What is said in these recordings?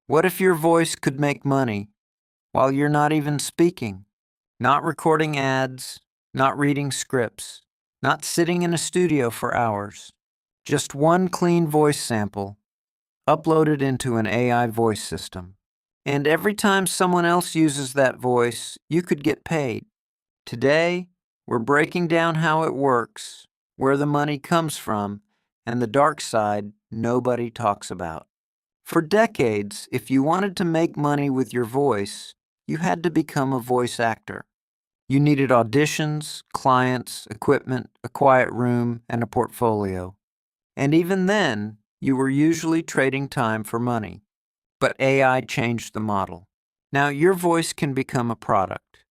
What if your voice could make money while you're not even speaking, not recording ads, not reading scripts, not sitting in a studio for hours? Just one clean voice sample uploaded into an AI voice system. And every time someone else uses that voice, you could get paid. Today, we're breaking down how it works, where the money comes from, and the dark side nobody talks about. For decades, if you wanted to make money with your voice, you had to become a voice actor. You needed auditions, clients, equipment, a quiet room, and a portfolio. And even then, you were usually trading time for money. But AI changed the model. Now your voice can become a product.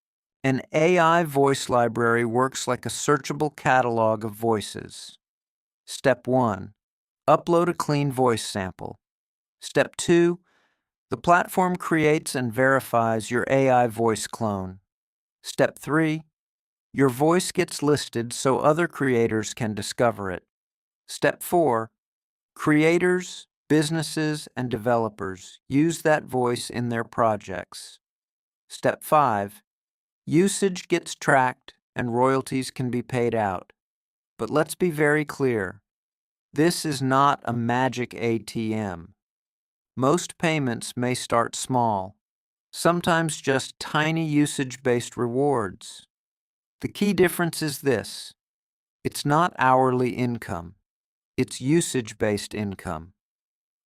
An AI voice library works like a searchable catalog of voices. Step 1. Upload a clean voice sample. Step 2. The platform creates and verifies your AI voice clone. Step 3. Your voice gets listed so other creators can discover it. Step 4. Creators, businesses, and developers use that voice in their projects. Step 5. Usage gets tracked and royalties can be paid out. But let's be very clear. This is not a magic ATM. Most payments may start small, sometimes just tiny usage-based rewards. The key difference is this: it's not hourly income, it's usage-based income.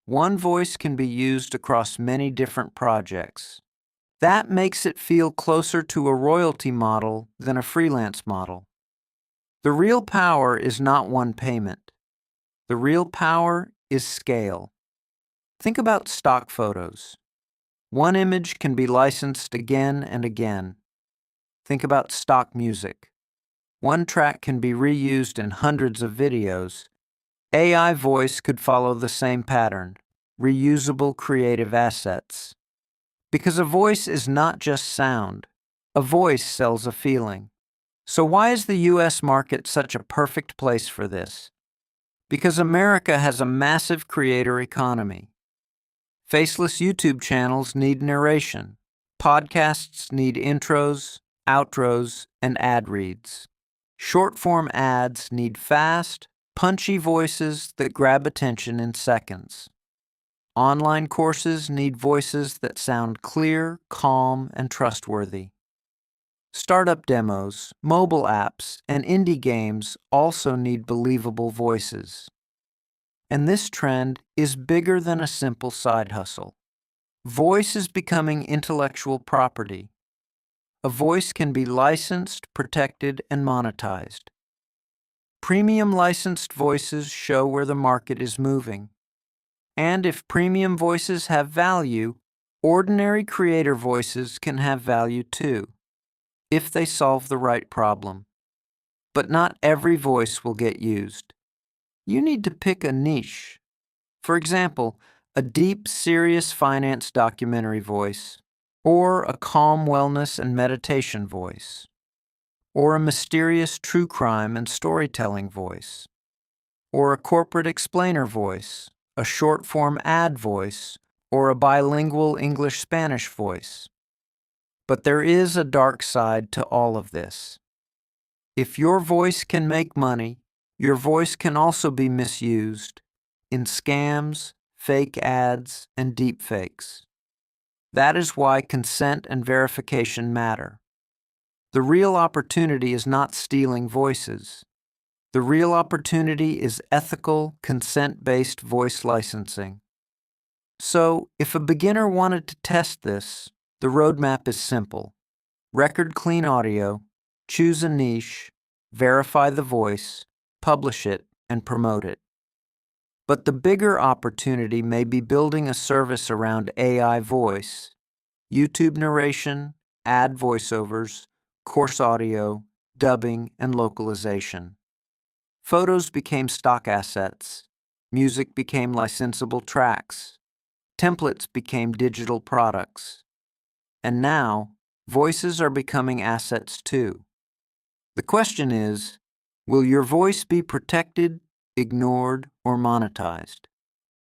One voice can be used across many different projects. That makes it feel closer to a royalty model than a freelance model. The real power is not one payment. The real power is scale. Think about stock photos. One image can be licensed again and again. Think about stock music. One track can be reused in hundreds of videos. AI voice could follow the same pattern: reusable creative assets. Because a voice is not just sound. A voice sells a feeling. So why is the US market such a perfect place for this? Because America has a massive creator economy. Faceless YouTube channels need narration. Podcasts need intros, outros, and ad reads. Short-form ads need fast, punchy voices that grab attention in seconds. Online courses need voices that sound clear, calm, and trustworthy. Startup demos, mobile apps, and indie games also need believable voices. And this trend is bigger than a simple side hustle. Voice is becoming intellectual property. A voice can be licensed, protected, and monetized. Premium licensed voices show where the market is moving. And if premium voices have value, ordinary creator voices can have value too, if they solve the right problem. But not every voice will get used. You need to pick a niche. For example, a deep, serious finance documentary voice, or a calm wellness and meditation voice, or a mysterious true crime and storytelling voice, or a corporate explainer voice, a short-form ad voice, or a bilingual English-Spanish voice. But there is a dark side to all of this. If your voice can make money, your voice can also be misused in scams, fake ads, and deepfakes. That is why consent and verification matter. The real opportunity is not stealing voices. The real opportunity is ethical, consent-based voice licensing. So, if a beginner wanted to test this, the roadmap is simple. Record clean audio, choose a niche, verify the voice, publish it, and promote it. But the bigger opportunity may be building a service around AI voice, YouTube narration, ad voiceovers, course audio, dubbing, and localization. Photos became stock assets. Music became licensable tracks. Templates became digital products. And now, voices are becoming assets too. The question is, will your voice be protected, ignored, or monetized?